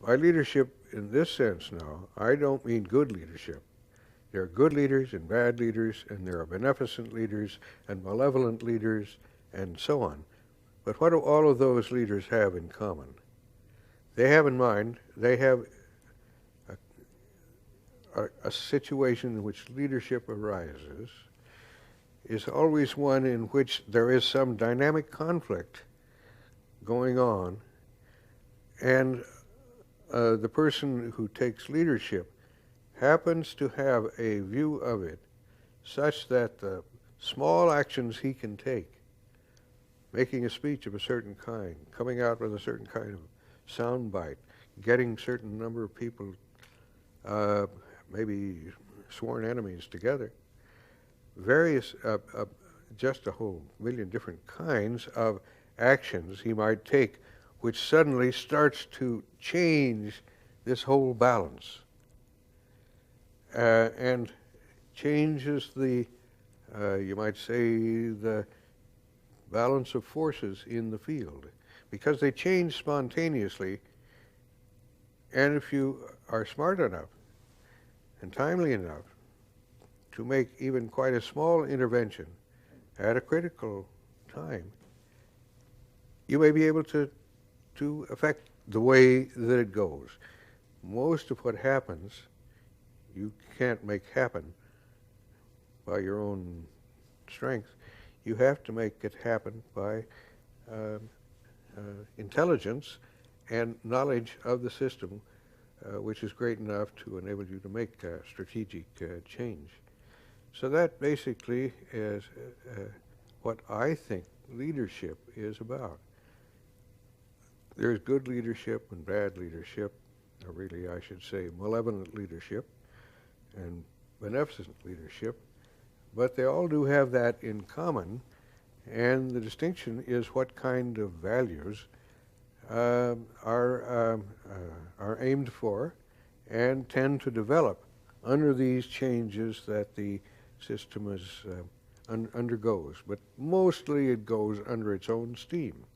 By leadership in this sense now, I don't mean good leadership. There are good leaders and bad leaders, and there are beneficent leaders and malevolent leaders, and so on. But what do all of those leaders have in common? They have in mind, they have a situation in which leadership arises is always one in which there is some dynamic conflict going on, and the person who takes leadership happens to have a view of it such that the small actions he can take, making a speech of a certain kind, coming out with a certain kind of sound bite, getting a certain number of people, maybe sworn enemies together, various, just a whole million different kinds of actions he might take, which suddenly starts to change this whole balance and changes the, you might say, the balance of forces in the field, because they change spontaneously. And if you are smart enough and timely enough to make even quite a small intervention at a critical time, you may be able to affect the way that it goes. Most of what happens, you can't make happen by your own strength. You have to make it happen by intelligence and knowledge of the system, which is great enough to enable you to make strategic change. So that basically is what I think leadership is about. There's good leadership and bad leadership, or really I should say malevolent leadership and beneficent leadership, but they all do have that in common, and the distinction is what kind of values are aimed for and tend to develop under these changes that the system is, undergoes. But mostly it goes under its own steam.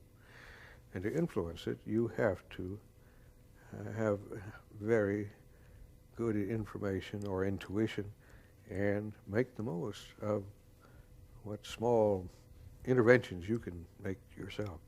And to influence it, you have to have very good information or intuition and make the most of what small interventions you can make yourself.